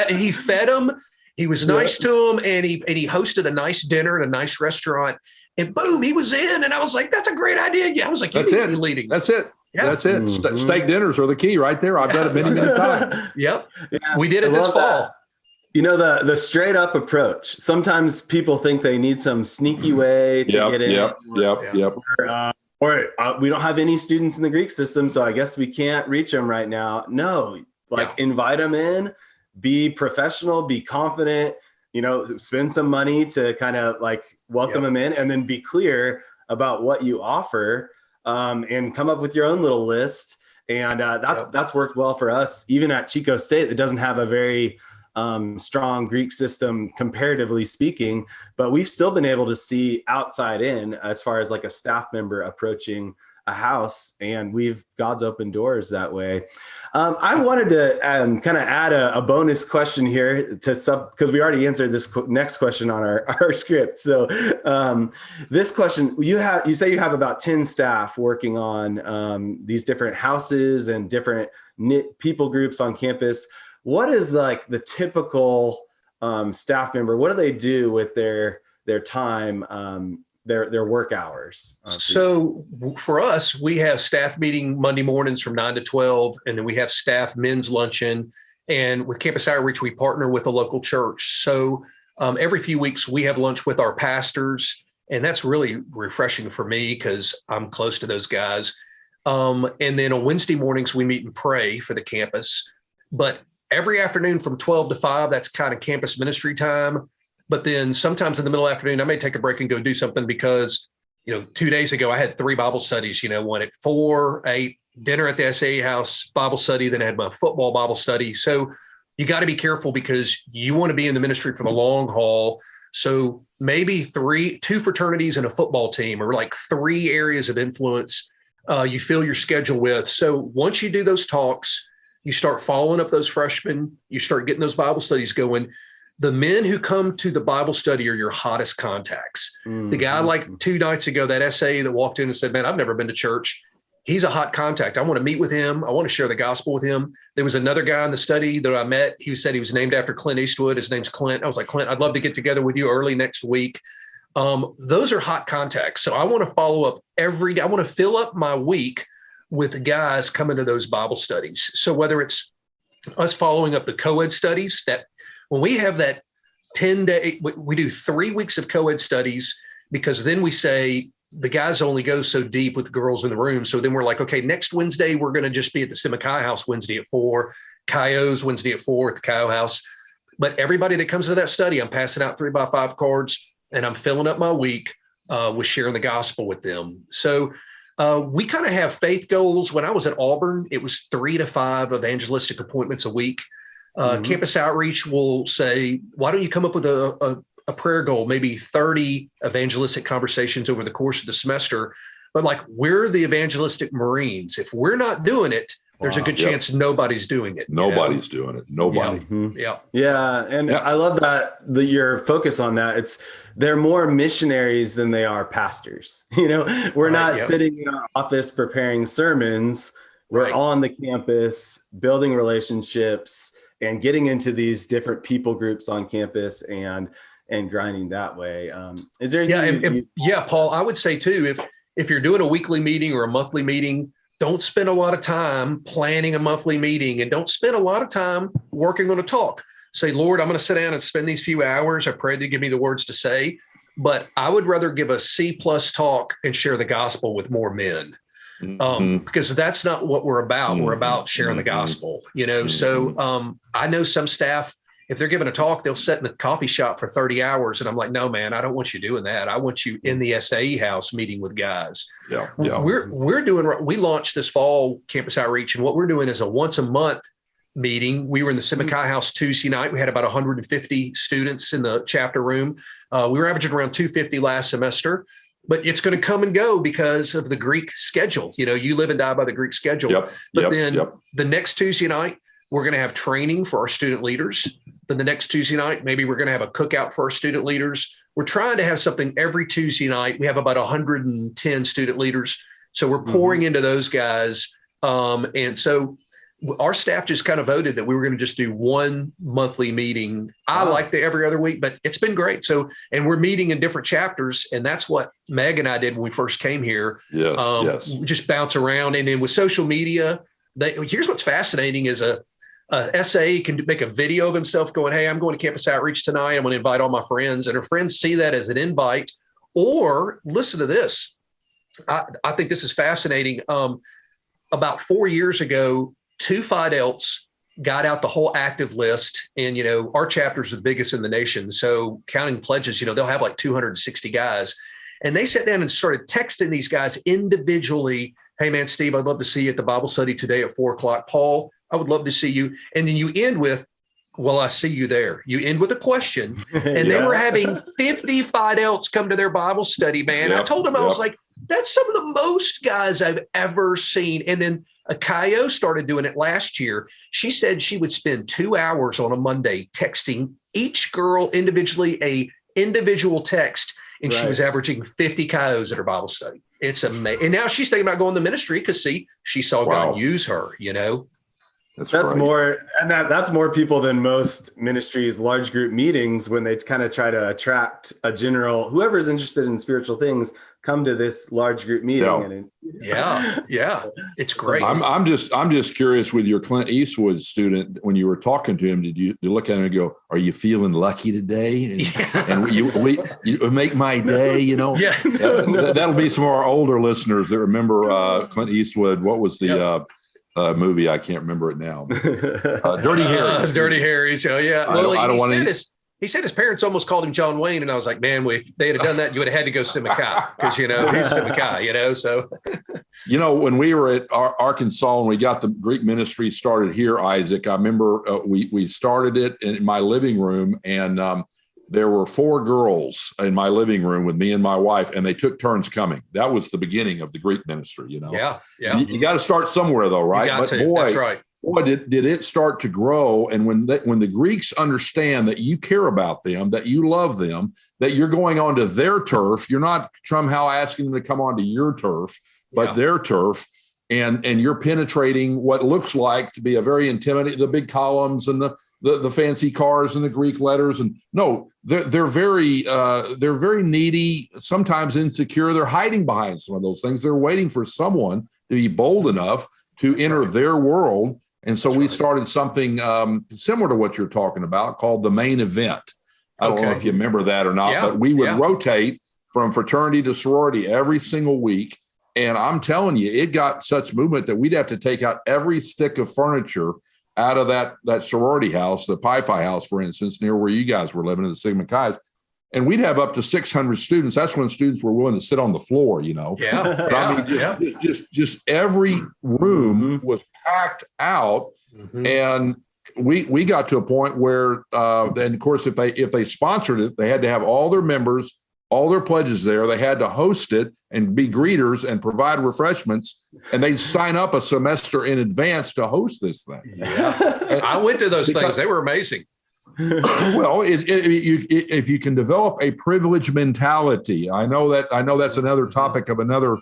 He fed them. He was nice to them, and he hosted a nice dinner at a nice restaurant, and boom, he was in. And I was like, that's a great idea. Yeah, I was like, that's it. Leading. That's it. Yeah. That's it. Steak dinners are the key right there. I've done it many, many times. Yep. Yeah, we did it this fall. That. The straight up approach. Sometimes people think they need some sneaky way to get in. Yep. Or we don't have any students in the Greek system, so I guess we can't reach them right now. No, invite them in. Be professional, be confident, spend some money to kind of welcome them in, and then be clear about what you offer, and come up with your own little list. And that's worked well for us, even at Chico State. It doesn't have a very strong Greek system, comparatively speaking, but we've still been able to see outside in as far as a staff member approaching a house, and God's opened doors that way. I wanted to kind of add a bonus question here because we already answered this next question on our script. So this question, you say you have about 10 staff working on these different houses and different people groups on campus. What is the typical staff member? What do they do with their time, their work hours? So for us, we have staff meeting Monday mornings from 9 to 12, and then we have staff men's luncheon. And with Campus Outreach, we partner with a local church. So every few weeks we have lunch with our pastors, and that's really refreshing for me because I'm close to those guys. And then on Wednesday mornings, we meet and pray for the campus. But every afternoon from 12 to 5, that's kind of campus ministry time. But then sometimes in the middle of the afternoon, I may take a break and go do something because, 2 days ago, I had 3 Bible studies, one at 4, 8, dinner at the SAE house, Bible study. Then I had my football Bible study. So you got to be careful because you want to be in the ministry for the long haul. So maybe 2 fraternities and a football team are 3 areas of influence you fill your schedule with. So once you do those talks, you start following up those freshmen, you start getting those Bible studies going. The men who come to the Bible study are your hottest contacts. The guy 2 nights ago, that SAE that walked in and said, man, I've never been to church. he's a hot contact. I want to meet with him. I want to share the gospel with him. There was another guy in the study that I met. He said he was named after Clint Eastwood. His name's Clint. I was like, Clint, I'd love to get together with you early next week. Those are hot contacts. So I want to follow up every day. I want to fill up my week with guys coming to those Bible studies. So whether it's us following up the co-ed studies, that when we have that 10-day, we do 3 weeks of co-ed studies, because then we say the guys only go so deep with the girls in the room. So then we're like, okay, next Wednesday, we're going to just be at the Semakai house Wednesday at 4, Kyo's Wednesday at 4 at the Kyo house. But everybody that comes to that study, I'm passing out 3x5 cards, and I'm filling up my week with sharing the gospel with them. So we kind of have faith goals. When I was at Auburn, it was 3 to 5 evangelistic appointments a week. Campus Outreach will say, why don't you come up with a prayer goal, maybe 30 evangelistic conversations over the course of the semester. But like, we're the evangelistic Marines. If we're not doing it, there's a good chance nobody's doing it. Nobody's doing it. Nobody. Yeah. And I love that your focus on that. They're more missionaries than they are pastors. We're not sitting in our office preparing sermons. We're on the campus, building relationships and getting into these different people groups on campus and grinding that way. Is there anything Paul, I would say too, if you're doing a weekly meeting or a monthly meeting, don't spend a lot of time planning a monthly meeting, and don't spend a lot of time working on a talk. Say, Lord, I'm going to sit down and spend these few hours. I pray that you give me the words to say, but I would rather give a C+ talk and share the gospel with more men. Because that's not what we're about. We're about sharing the gospel, So I know some staff, if they're giving a talk, they'll sit in the coffee shop for 30 hours. And I'm like, no, man, I don't want you doing that. I want you in the SAE house meeting with guys. We launched this fall Campus Outreach, and what we're doing is a once a month meeting. We were in the Semakai house Tuesday night. We had about 150 students in the chapter room. We were averaging around 250 last semester, but it's going to come and go because of the Greek schedule. You live and die by the Greek schedule. The next Tuesday night, we're going to have training for our student leaders. Then the next Tuesday night, maybe we're going to have a cookout for our student leaders. We're trying to have something every Tuesday night. We have about 110 student leaders. So we're pouring into those guys. And so our staff just kind of voted that we were going to just do one monthly meeting. I like the every other week, but it's been great. So, and we're meeting in different chapters. And that's what Meg and I did when we first came here. We just bounce around. And then with social media, here's what's fascinating is a SAE can make a video of himself going, hey, I'm going to Campus Outreach tonight. I'm going to invite all my friends, and her friends see that as an invite. Or listen to this. I think this is fascinating. About 4 years ago, 2 Phi Delts got out the whole active list, and, our chapters are the biggest in the nation. So counting pledges, they'll have like 260 guys, and they sat down and started texting these guys individually. Hey man, Steve, I'd love to see you at the Bible study today at 4:00. Paul, I would love to see you. And then you end with, well, I see you there. You end with a question. And they were having 50 Phi Delts come to their Bible study, man. I told them, I was like, that's some of the most guys I've ever seen. And then Kyo started doing it last year. She said she would spend 2 hours on a Monday texting each girl individually, a individual text. And she was averaging 50 Kyos at her Bible study. It's amazing. And now she's thinking about going to ministry because she saw God use her, That's more, and that's more people than most ministries, large group meetings, when they kind of try to attract a general, whoever's interested in spiritual things, come to this large group meeting. It's great. I'm just curious with your Clint Eastwood student, when you were talking to him, did you look at him and go, are you feeling lucky today? And you make my day, that'll be some of our older listeners that remember Clint Eastwood. What was the movie? I can't remember it now. Dirty Harry. Dirty Harry. So he said his parents almost called him John Wayne, and I was like, man, if they had done that, you would have had to go Semakai because he's Semakai. So. When we were at Arkansas and we got the Greek ministry started here, Isaac, I remember we started it in my living room, and there were 4 girls in my living room with me and my wife, and they took turns coming. That was the beginning of the Greek ministry, You got to start somewhere, though, right? That's right. Boy, did it start to grow. And when the Greeks understand that you care about them, that you love them, that you're going onto their turf, you're not somehow asking them to come onto your turf, but their turf. and you're penetrating what looks like to be a very intimidating, the big columns and the fancy cars and the Greek letters. And no, they're very needy, sometimes insecure. They're hiding behind some of those things. They're waiting for someone to be bold enough to enter their world. And so we started something similar to what you're talking about called the main event. I don't know if you remember that or not, but we would rotate from fraternity to sorority every single week. And I'm telling you, it got such movement that we'd have to take out every stick of furniture out of that sorority house, the Pi Phi house, for instance, near where you guys were living in the Sigma Chi's. And we'd have up to 600 students. That's when students were willing to sit on the floor, But I mean, just every room was packed out. And we got to a point where, then of course, if they sponsored it, they had to have all their members, all their pledges there. They had to host it and be greeters and provide refreshments. And they'd sign up a semester in advance to host this thing. Yeah, I went to those things. They were amazing. Well, if you can develop a privilege mentality, I know that's another topic of another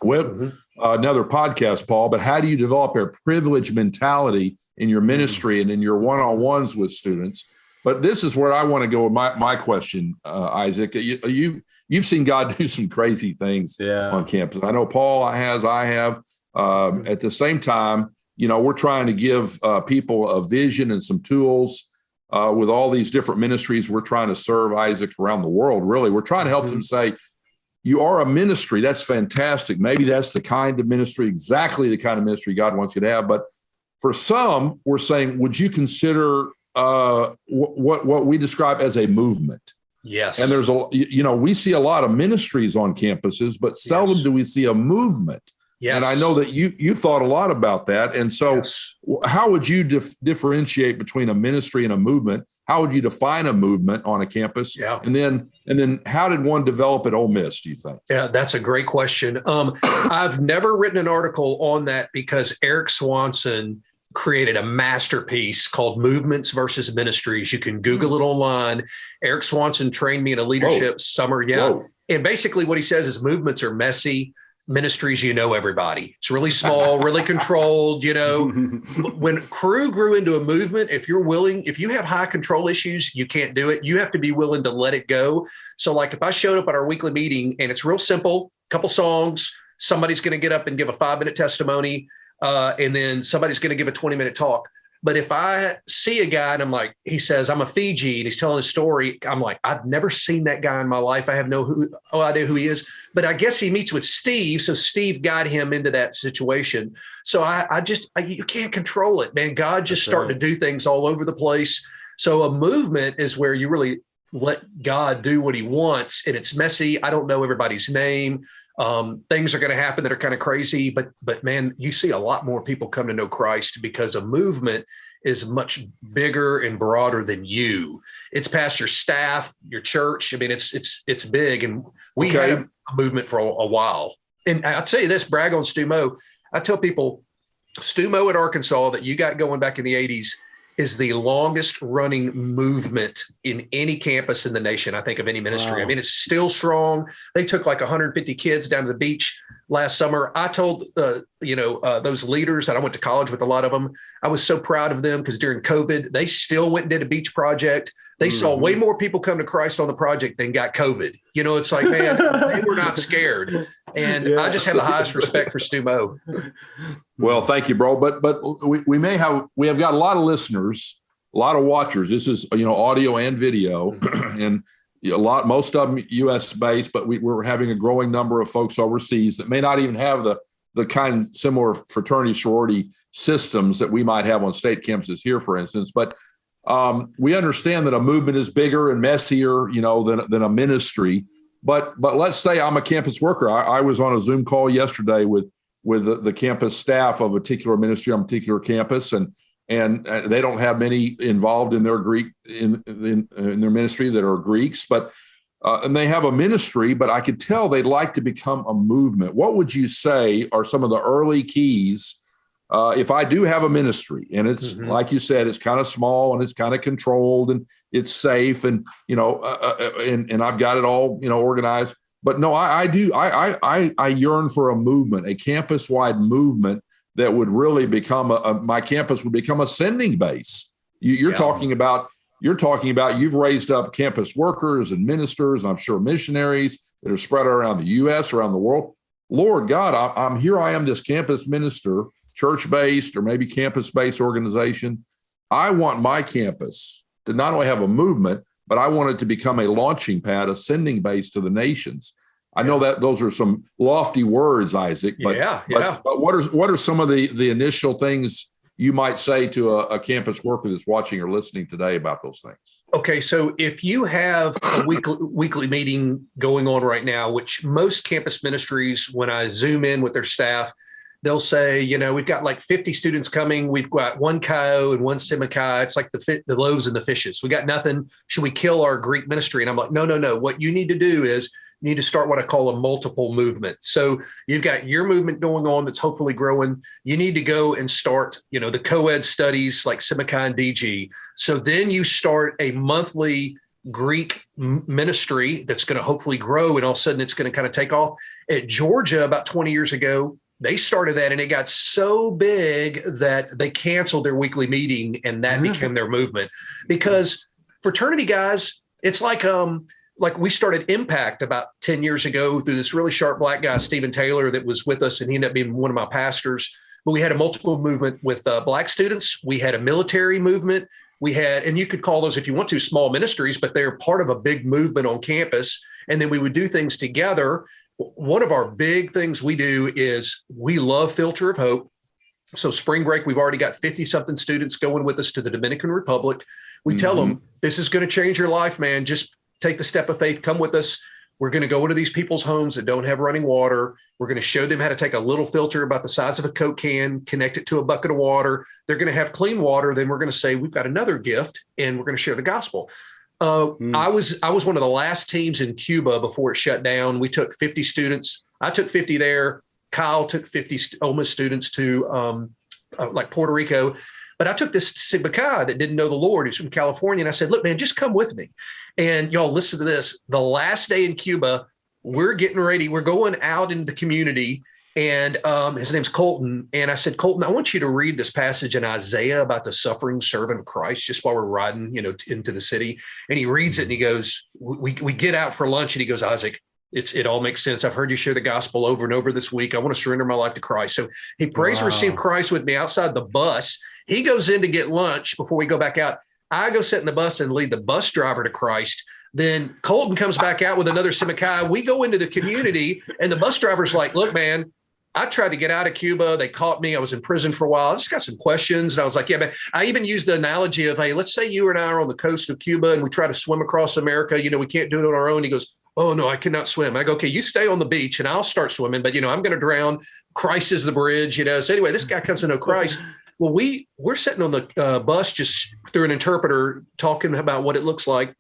podcast, Paul. But how do you develop a privilege mentality in your ministry and in your one-on-ones with students? But this is where I want to go with my question, Isaac. You've seen God do some crazy things on campus. I know Paul has. I have. At the same time, we're trying to give people a vision and some tools. With all these different ministries, we're trying to serve, Isaac, around the world. Really, we're trying to help them say, you are a ministry. That's fantastic. Maybe that's the kind of ministry, exactly the kind of ministry God wants you to have. But for some, we're saying, would you consider what we describe as a movement? Yes. And there's we see a lot of ministries on campuses, but seldom do we see a movement. Yes. And I know that you've thought a lot about that. And so how would you differentiate between a ministry and a movement? How would you define a movement on a campus? Yeah. And then how did one develop at Ole Miss, do you think? Yeah, that's a great question. I've never written an article on that because Eric Swanson created a masterpiece called Movements versus Ministries. You can Google it online. Eric Swanson trained me in a leadership summer. Yeah. Whoa. And basically what he says is movements are messy. Ministries, everybody. It's really small, really controlled, When Crew grew into a movement, if you have high control issues, you can't do it. You have to be willing to let it go. So like if I showed up at our weekly meeting and it's real simple, couple songs, somebody's going to get up and give a 5-minute testimony, and then somebody's going to give a 20-minute talk. But if I see a guy and I'm like, he says, I'm a Fiji and he's telling a story, I'm like, I've never seen that guy in my life. I have no idea who he is, but I guess he meets with Steve. So Steve got him into that situation. So you can't control it, man. God just starting to do things all over the place. So a movement is where you really let God do what he wants, and it's messy. I don't know everybody's name. Things are going to happen that are kind of crazy, but man, you see a lot more people come to know Christ because a movement is much bigger and broader than you. It's past your staff, your church. I mean, it's big, and we had a movement for a while. And I'll tell you this, brag on Stu Mo. I tell people, Stu Mo at Arkansas that you got going back in the 80s is the longest running movement in any campus in the nation, I think, of any ministry. Wow. I mean, it's still strong. They took like 150 kids down to the beach last summer. I told, those leaders that I went to college with, a lot of them, I was so proud of them because during COVID, they still went and did a beach project. They saw way more people come to Christ on the project than got COVID. It's like, man, they were not scared. And I just have the highest respect for Stu Mo. Well, thank you, bro. But we have got a lot of listeners, a lot of watchers. This is, audio and video, and most of them U.S. based, but we're having a growing number of folks overseas that may not even have the kind similar fraternity sorority systems that we might have on state campuses here, for instance. But we understand that a movement is bigger and messier, than a ministry. But let's say I'm a campus worker. I was on a Zoom call yesterday with the campus staff of a particular ministry on a particular campus, and they don't have many involved in their Greek in their ministry that are Greeks, but and they have a ministry. But I could tell they'd like to become a movement. What would you say are some of the early keys? If I do have a ministry and it's like you said, it's kind of small and it's kind of controlled and it's safe and, and I've got it all, organized, But no, I do. I yearn for a movement, a campus-wide movement that would really become my campus would become a sending base. You're talking about you've raised up campus workers and ministers, and I'm sure missionaries that are spread around the U.S., around the world. Lord God, I'm here. I am this campus minister, church-based or maybe campus-based organization. I want my campus to not only have a movement, but I want it to become a launching pad, a sending base to the nations. I know that those are some lofty words, Isaac, but, but what are some of the initial things you might say to a campus worker that's watching or listening today about those things? Okay, so if you have a weekly meeting going on right now, which most campus ministries, when I Zoom in with their staff, they'll say, we've got like 50 students coming. We've got one Chi and one Sigma Chi. It's like the loaves and the fishes. We got nothing. Should we kill our Greek ministry? And I'm like, no. What you need to do is you need to start what I call a multiple movement. So you've got your movement going on that's hopefully growing. You need to go and start, the co-ed studies like Sigma Chi and DG. So then you start a monthly Greek ministry that's going to hopefully grow, and all of a sudden it's going to kind of take off. At Georgia, about 20 years ago, they started that, and it got so big that they canceled their weekly meeting, and that became their movement. Because fraternity guys, it's like we started Impact about 10 years ago through this really sharp black guy, Stephen Taylor, that was with us, and he ended up being one of my pastors. But we had a multiple movement with black students. We had a military movement. We had, and you could call those, if you want to, small ministries, but they're part of a big movement on campus. And then we would do things together. One of our big things we do is we love Filter of Hope. So spring break, we've already got 50 something students going with us to the Dominican Republic. We tell them, this is going to change your life, man. Just take the step of faith. Come with us. We're going to go into these people's homes that don't have running water. We're going to show them how to take a little filter about the size of a Coke can, connect it to a bucket of water. They're going to have clean water. Then we're going to say, we've got another gift, and we're going to share the gospel. I was one of the last teams in Cuba before it shut down. We took 50 students. I took 50 there. Kyle took 50 Ole Miss students to like Puerto Rico. But I took this Sigma Chi that didn't know the Lord. He's from California. And I said, look, man, just come with me. And y'all listen to this. The last day in Cuba, we're getting ready. We're going out into the community. And his name's Colton. And I said, Colton, I want you to read this passage in Isaiah about the suffering servant of Christ just while we're riding, into the city. And he reads it and he goes, we get out for lunch, and he goes, Isaac, it all makes sense. I've heard you share the gospel over and over this week. I want to surrender my life to Christ. So he prays and receive Christ with me outside the bus. He goes in to get lunch before we go back out. I go sit in the bus and lead the bus driver to Christ. Then Colton comes back out with another Sigma Chi. We go into the community, and the bus driver's like, look, man, I tried to get out of Cuba. They caught me. I was in prison for a while. I just got some questions. And I was like, yeah, man. I even used the analogy of, hey, let's say you and I are on the coast of Cuba and we try to swim across America. We can't do it on our own. He goes, oh, no, I cannot swim. I go, okay, you stay on the beach and I'll start swimming. But, I'm going to drown. Christ is the bridge, So anyway, this guy comes to know Christ. Well, we're sitting on the bus just through an interpreter talking about what it looks like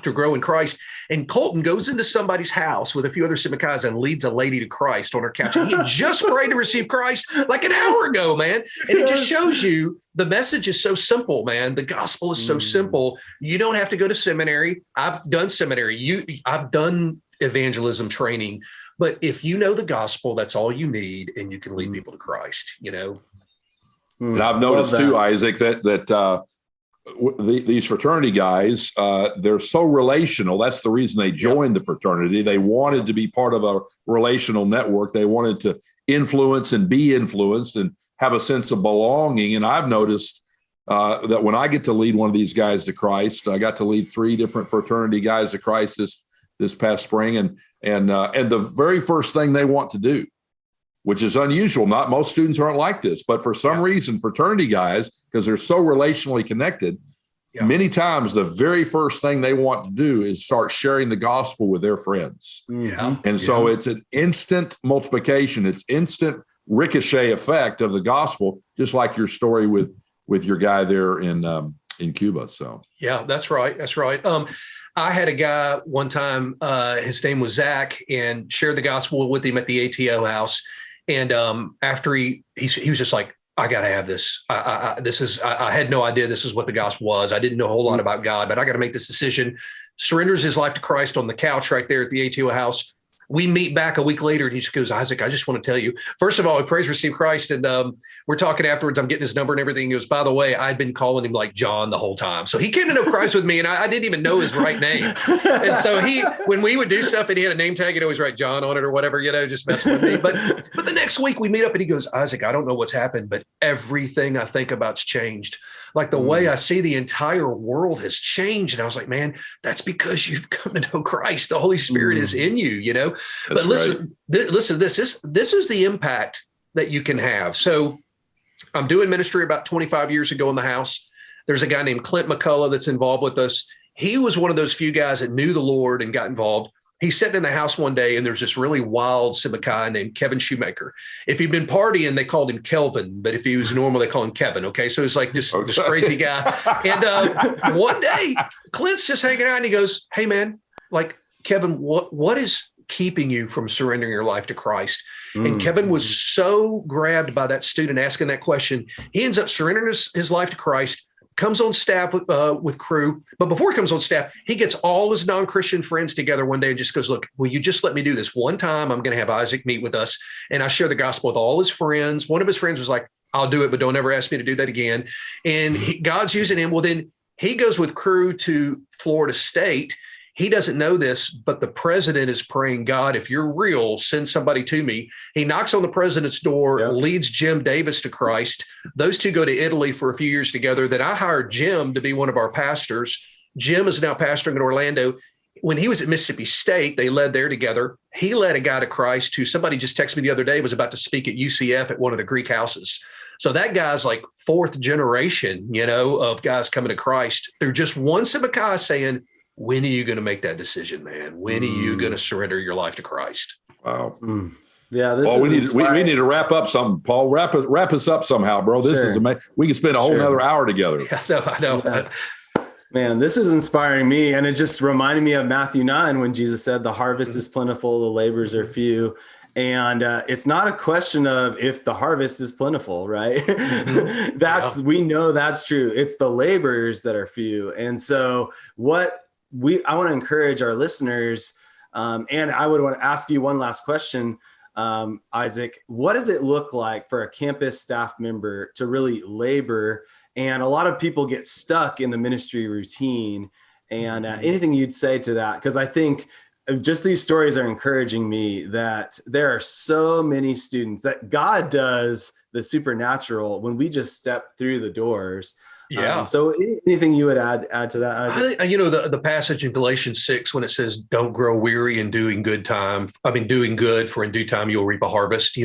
to grow in Christ. And Colton goes into somebody's house with a few other Sigma Chi's and leads a lady to Christ on her couch. And he just prayed to receive Christ like an hour ago, man. And it just shows you the message is so simple, man. The gospel is so simple. You don't have to go to seminary. I've done seminary. I've done evangelism training. But if you know the gospel, that's all you need, and you can lead people to Christ, And I've noticed too, Isaac, that these fraternity guys, they're so relational. That's the reason they joined the fraternity. They wanted to be part of a relational network. They wanted to influence and be influenced and have a sense of belonging. And I've noticed that when I get to lead one of these guys to Christ, I got to lead 3 different fraternity guys to Christ this past spring. And the very first thing they want to do, which is unusual. Not most students aren't like this, but for some reason, fraternity guys, because they're so relationally connected, many times the very first thing they want to do is start sharing the gospel with their friends. And so it's an instant multiplication. It's instant ricochet effect of the gospel, just like your story with your guy there in Cuba. So yeah, that's right. That's right. I had a guy one time, his name was Zach, and shared the gospel with him at the ATO house. And after he was just like, I got to have this. I had no idea this is what the gospel was. I didn't know a whole lot about God, but I got to make this decision. Surrenders his life to Christ on the couch right there at the ATO house. we meet back a week later and he just goes, Isaac, I just want to tell you, first of all, we praise receive Christ. And we're talking afterwards. I'm getting his number and everything. He goes, by the way, I'd been calling him like John the whole time. So he came to know Christ with me and I didn't even know his right name. And so when we would do stuff and he had a name tag, he'd always write John on it or whatever, just messing with me. But the next week we meet up and he goes, Isaac, I don't know what's happened, but everything I think about's changed. Like the way I see the entire world has changed. And I was like, man, that's because you've come to know Christ. The Holy Spirit is in you, But listen, listen, this is the impact that you can have. So I'm doing ministry about 25 years ago in the house. There's a guy named Clint McCullough that's involved with us. He was one of those few guys that knew the Lord and got involved. He's sitting in the house one day and there's this really wild Sibachai named Kevin Shoemaker. If he'd been partying, they called him Kelvin, but if he was normal, they call him Kevin. Okay. So it's like this crazy guy. And one day Clint's just hanging out and he goes, hey man, like Kevin, what is keeping you from surrendering your life to Christ? And Kevin was so grabbed by that student asking that question. He ends up surrendering his life to Christ, comes on staff with crew. But before he comes on staff, he gets all his non-Christian friends together one day and just goes, look, will you just let me do this one time? I'm going to have Isaac meet with us. And I share the gospel with all his friends. One of his friends was like, I'll do it, but don't ever ask me to do that again. And God's using him. Well, then he goes with crew to Florida State. He doesn't know this, but the president is praying, God, if you're real, send somebody to me. He knocks on the president's door, leads Jim Davis to Christ. Those two go to Italy for a few years together. Then I hired Jim to be one of our pastors. Jim is now pastoring in Orlando. When he was at Mississippi State, they led there together. He led a guy to Christ who somebody just texted me the other day was about to speak at UCF at one of the Greek houses. So that guy's like fourth generation, of guys coming to Christ. They're just one Sibachai saying, when are you going to make that decision, man? When are you going to surrender your life to Christ? Wow. Yeah. We need to wrap up something, Paul. Wrap us up somehow, bro. This is amazing. We can spend a whole nother hour together. Yeah, I know. Yes. Man, this is inspiring me. And it just reminded me of Matthew 9 when Jesus said, the harvest is plentiful, the laborers are few. And it's not a question of if the harvest is plentiful, right? We know that's true. It's the laborers that are few. And so I want to encourage our listeners, and I would want to ask you one last question, Isaac. What does it look like for a campus staff member to really labor? And a lot of people get stuck in the ministry routine. And anything you'd say to that? Because I think just these stories are encouraging me that there are so many students that God does the supernatural when we just step through the doors. Yeah. So anything you would add to that, Isaac? I think, the passage in Galatians 6, when it says, don't grow weary in doing good, for in due time, you'll reap a harvest,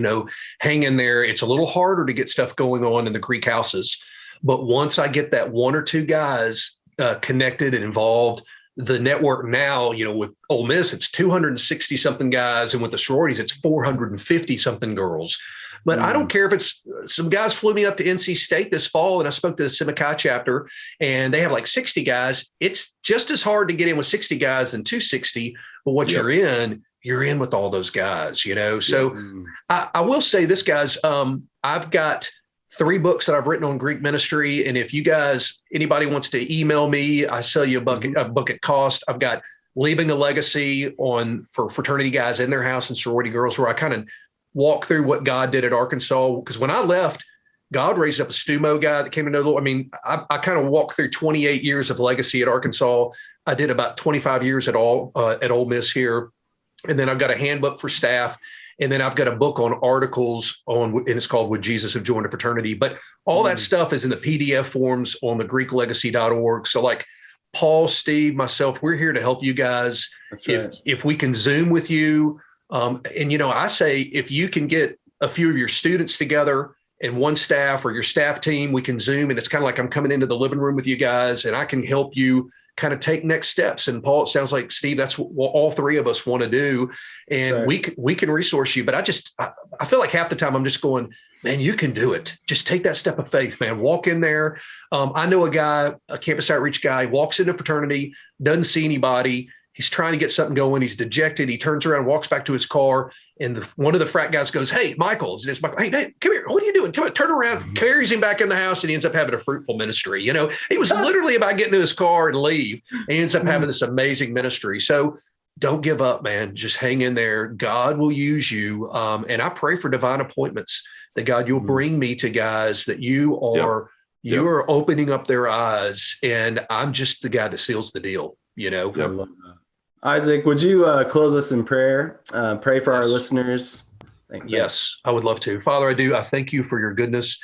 hang in there. It's a little harder to get stuff going on in the Greek houses. But once I get that one or two guys connected and involved, the network now, with Ole Miss, it's 260 something guys. And with the sororities, it's 450 something girls. But I don't care if it's some guys flew me up to NC State this fall and I spoke to the Sibachai chapter and they have like 60 guys. It's just as hard to get in with 60 guys than 260. But what you're in with all those guys, So I will say this, guys, I've got 3 books that I've written on Greek ministry. And if anybody wants to email me, I sell you a book at cost. I've got Leaving a Legacy for fraternity guys in their house and sorority girls, where I kind of walk through what God did at Arkansas. Because when I left, God raised up a Stumo guy that came to know the Lord. I mean, I kind of walked through 28 years of legacy at Arkansas. I did about 25 years at Ole Miss here. And then I've got a handbook for staff. And then I've got a book on articles and it's called Would Jesus Have Joined a Fraternity? But all that stuff is in the PDF forms on the GreekLegacy.org. So like Paul, Steve, myself, we're here to help you guys. That's right. If we can Zoom with you, I say, if you can get a few of your students together and one staff or your staff team, we can Zoom. And it's kind of like I'm coming into the living room with you guys and I can help you kind of take next steps. And Paul, it sounds like, Steve, that's what all 3 of us want to do. And we can resource you. But I feel like half the time I'm just going, man, you can do it. Just take that step of faith, man. Walk in there. I know a guy, a campus outreach guy, walks into fraternity, doesn't see anybody. He's trying to get something going. He's dejected. He turns around, walks back to his car, and one of the frat guys goes, "Hey, Michael," it's Michael. Hey, come here. What are you doing? Come on, turn around. Carries him back in the house, and he ends up having a fruitful ministry. He was literally about getting to his car and leave. And he ends up having this amazing ministry. So don't give up, man. Just hang in there. God will use you. And I pray for divine appointments that God, you'll bring me to guys that you are, you are opening up their eyes. And I'm just the guy that seals the deal, you know? I love that. Isaac, would you close us in prayer? Pray for our listeners. Yes, I would love to. Father, I do. I thank you for your goodness.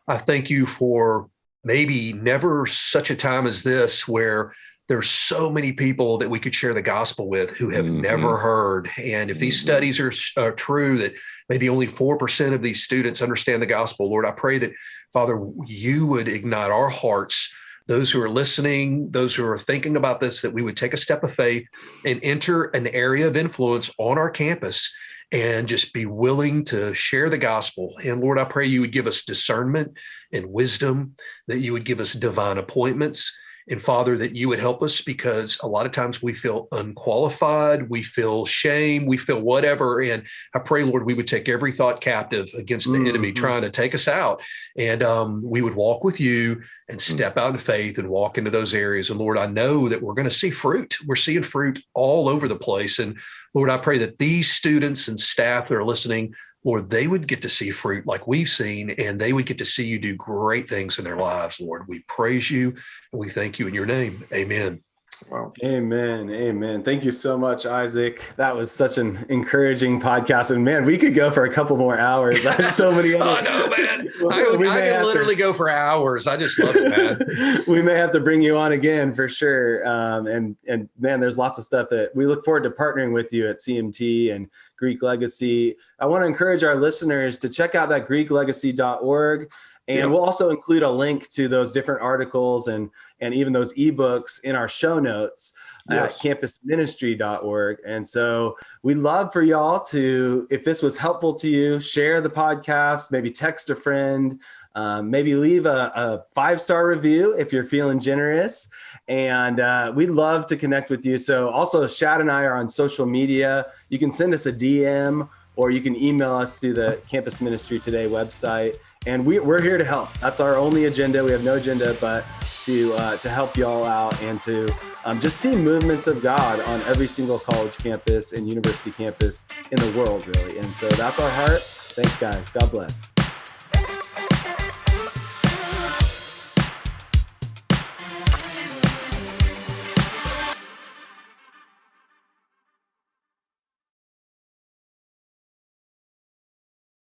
I thank you for maybe never such a time as this where there's so many people that we could share the gospel with who have never heard. And if these studies are true, that maybe only 4% of these students understand the gospel, Lord, I pray that, Father, you would ignite our hearts, those who are listening, those who are thinking about this, that we would take a step of faith and enter an area of influence on our campus and just be willing to share the gospel. And Lord, I pray you would give us discernment and wisdom, that you would give us divine appointments. And Father, that you would help us, because a lot of times we feel unqualified, we feel shame, we feel whatever. And I pray, Lord, we would take every thought captive against the enemy trying to take us out. And we would walk with you and step out in faith and walk into those areas. And Lord, I know that we're going to see fruit. We're seeing fruit all over the place. And Lord, I pray that these students and staff that are listening, Lord, they would get to see fruit like we've seen, and they would get to see you do great things in their lives, Lord. We praise you and we thank you in your name. Amen. Wow. Amen. Amen. Thank you so much, Isaac. That was such an encouraging podcast. And man, we could go for a couple more hours. I have so many other. Oh, no, man. I can literally go for hours. I just love it, man. We may have to bring you on again for sure. And man, there's lots of stuff that we look forward to partnering with you at CMT and Greek Legacy. I want to encourage our listeners to check out that GreekLegacy.org. And we'll also include a link to those different articles and even those ebooks in our show notes at campusministry.org. And so we'd love for y'all to, if this was helpful to you, share the podcast, maybe text a friend, maybe leave a 5-star review if you're feeling generous. And we'd love to connect with you. So also, Shad and I are on social media. You can send us a DM, or you can email us through the Campus Ministry Today website. And we're here to help. That's our only agenda. We have no agenda but to help y'all out and to just see movements of God on every single college campus and university campus in the world, really. And so that's our heart. Thanks, guys. God bless.